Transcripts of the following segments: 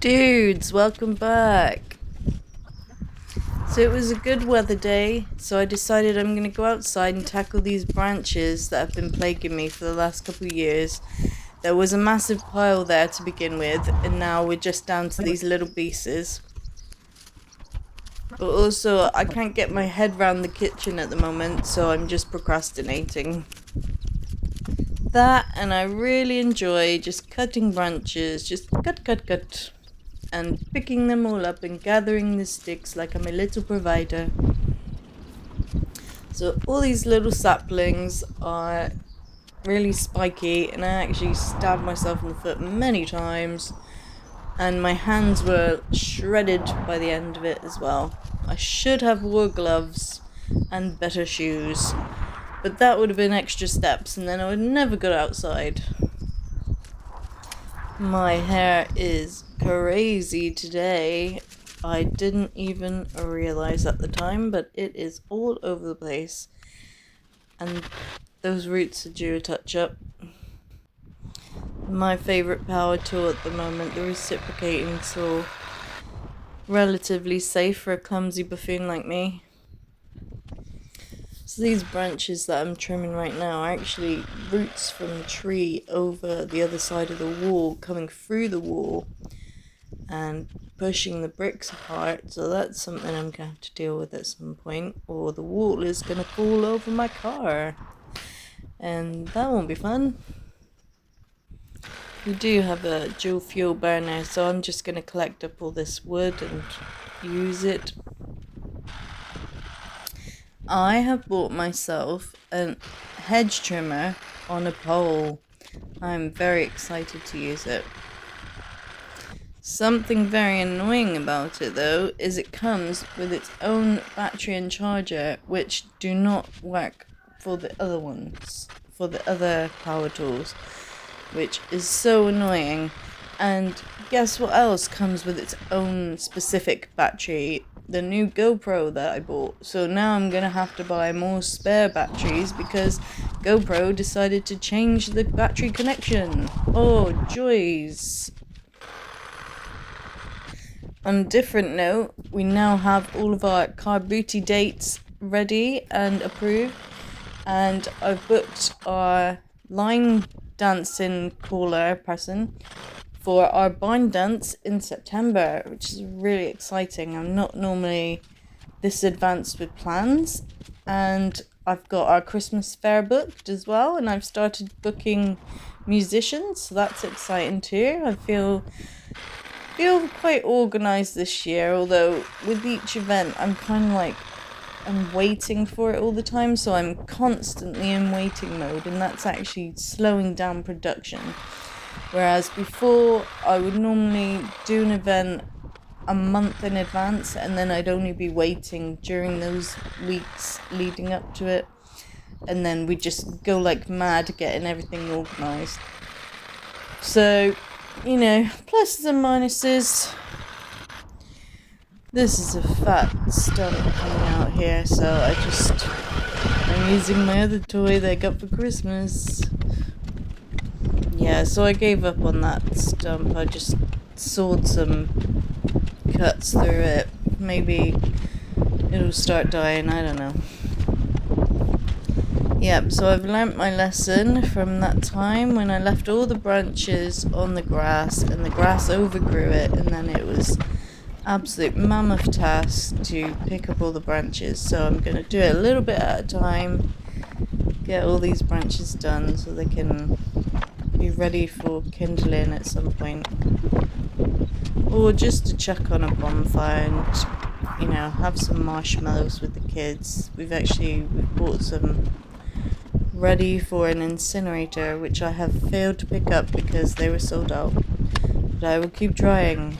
Dudes, welcome back. So it was a good weather day, so I decided I'm going to go outside and tackle these branches that have been plaguing me for the last couple of years. There was a massive pile there to begin with, and now we're just down to these little pieces. But also, I can't get my head round the kitchen at the moment, so I'm just procrastinating. That, and I really enjoy just cutting branches, just cut, and picking them all up and gathering the sticks like I'm a little provider. So all these little saplings are really spiky, and I actually stabbed myself in the foot many times, and my hands were shredded by the end of it as well. I should have wore gloves and better shoes, but that would have been extra steps, and then I would never go outside. My hair is crazy today. I didn't even realize at the time, but it is all over the place. And those roots are due a touch up. My favourite power tool at the moment, the reciprocating saw. Relatively safe for a clumsy buffoon like me. So these branches that I'm trimming right now are actually roots from the tree over the other side of the wall, coming through the wall and pushing the bricks apart. So that's something I'm going to have to deal with at some point, or the wall is going to fall over my car, and that won't be fun. We do have a dual fuel burner, so I'm just going to collect up all this wood and use it. I have bought myself a hedge trimmer on a pole. I'm very excited to use it. Something very annoying about it though is it comes with its own battery and charger, which do not work for the other ones, for the other power tools, which is so annoying. And guess what else comes with its own specific battery? The new GoPro that I bought. So now I'm gonna have to buy more spare batteries because GoPro decided to change the battery connection. Oh, joys. On a different note, we now have all of our car booty dates ready and approved, and I've booked our line dancing caller person for our barn dance in September, which is really exciting. I'm not normally this advanced with plans, and I've got our Christmas fair booked as well, and I've started booking musicians, so that's exciting too. I feel quite organized this year, although with each event I'm waiting for it all the time, so I'm constantly in waiting mode, and that's actually slowing down production. Whereas before, I would normally do an event a month in advance, and then I'd only be waiting during those weeks leading up to it, and then we'd just go like mad getting everything organised. So, pluses and minuses. This is a fat stump coming out here, so I'm using my other toy that I got for Christmas. Yeah, so I gave up on that stump. I just sawed some cuts through it. Maybe it'll start dying, I don't know. Yep, so I've learnt my lesson from that time when I left all the branches on the grass and the grass overgrew it, and then it was absolute mammoth task to pick up all the branches. So I'm going to do it a little bit at a time, get all these branches done so they can be ready for kindling at some point, or just to chuck on a bonfire and have some marshmallows with the kids. We've bought some ready for an incinerator, which I have failed to pick up because they were sold out, but I will keep trying.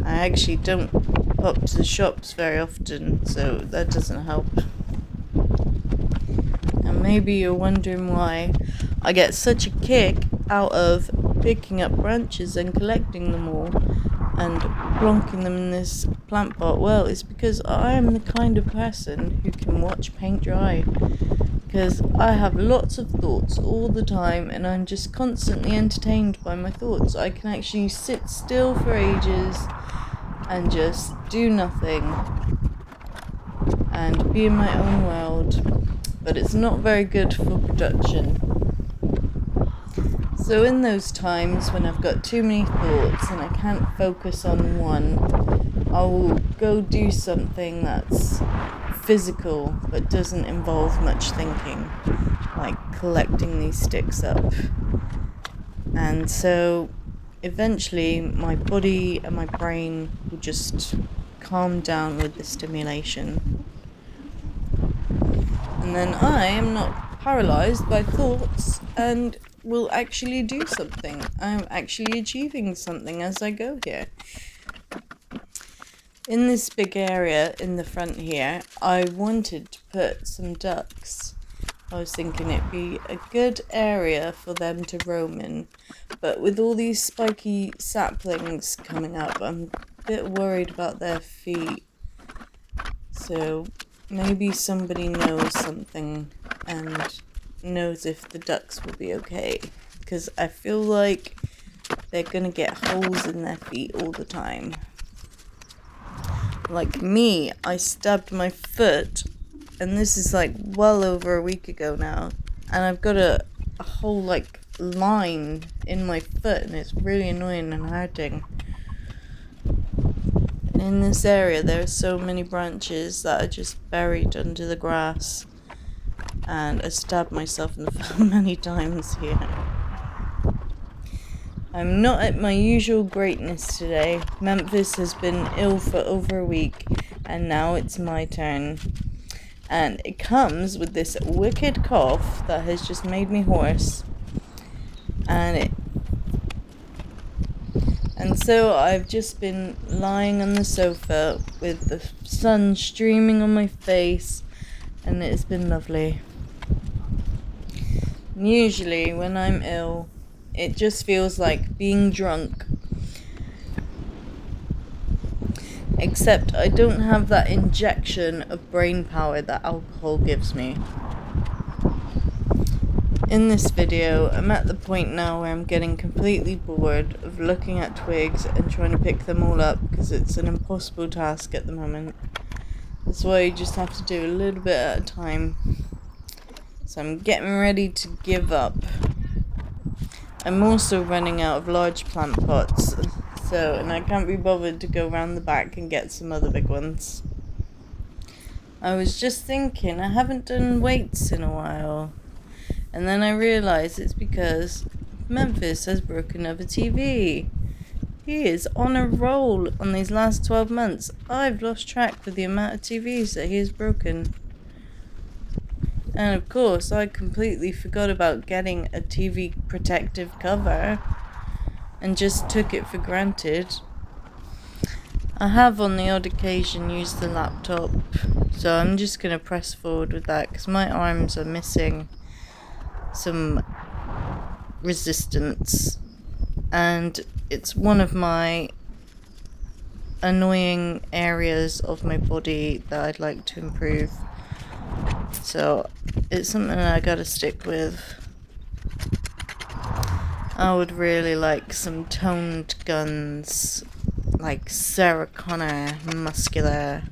I actually don't pop to the shops very often, so that doesn't help. And maybe you're wondering why I get such a kick out of picking up branches and collecting them all and plonking them in this plant pot. Well, it's because I am the kind of person who can watch paint dry. because I have lots of thoughts all the time and I'm just constantly entertained by my thoughts. I can actually sit still for ages and just do nothing and be in my own world, but it's not very good for production. So in those times when I've got too many thoughts and I can't focus on one, I will go do something that's physical but doesn't involve much thinking, like collecting these sticks up. And so eventually my body and my brain will just calm down with the stimulation. And then I am not paralyzed by thoughts and will actually do something. I'm actually achieving something as I go here. In this big area in the front here, I wanted to put some ducks. I was thinking it'd be a good area for them to roam in. But with all these spiky saplings coming up, I'm a bit worried about their feet. So maybe somebody knows something and knows if the ducks will be okay. Because I feel like they're gonna get holes in their feet all the time. Like me, I stabbed my foot, and this is like well over a week ago now, and I've got a whole like line in my foot, and it's really annoying and hurting. In this area there are so many branches that are just buried under the grass, and I stabbed myself in the foot many times here. I'm not at my usual greatness today. Memphis has been ill for over a week, and now it's my turn. And it comes with this wicked cough that has just made me hoarse. And so I've just been lying on the sofa with the sun streaming on my face, and it's been lovely. Usually when I'm ill, it just feels like being drunk. Except I don't have that injection of brain power that alcohol gives me. In this video, I'm at the point now where I'm getting completely bored of looking at twigs and trying to pick them all up because it's an impossible task at the moment. That's why you just have to do a little bit at a time. So I'm getting ready to give up. I'm also running out of large plant pots, and I can't be bothered to go round the back and get some other big ones. I was just thinking, I haven't done weights in a while. And then I realised it's because Memphis has broken up a TV. He is on a roll on these last 12 months. I've lost track with the amount of TVs that he has broken. And of course, I completely forgot about getting a TV protective cover and just took it for granted. I have on the odd occasion used the laptop, so I'm just going to press forward with that because my arms are missing some resistance, and it's one of my annoying areas of my body that I'd like to improve. So it's something that I gotta stick with. I would really like some toned guns, like Sarah Connor, muscular.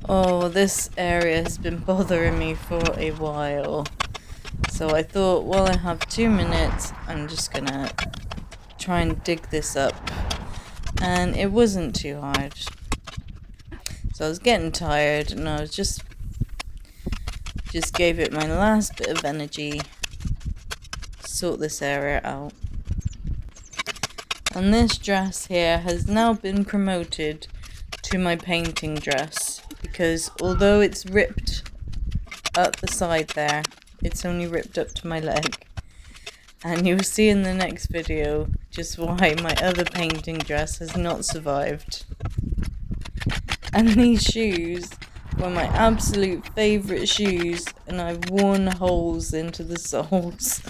Oh, this area has been bothering me for a while. So I thought, while I have 2 minutes, I'm just gonna try and dig this up. And it wasn't too hard. So I was getting tired, and I was just gave it my last bit of energy to sort this area out. And this dress here has now been promoted to my painting dress, because although it's ripped at the side there, it's only ripped up to my leg. And you'll see in the next video just why my other painting dress has not survived. And these shoes were my absolute favourite shoes, and I've worn holes into the soles.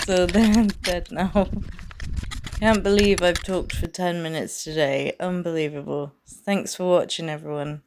So they're dead now. Can't believe I've talked for 10 minutes today. Unbelievable. Thanks for watching, everyone.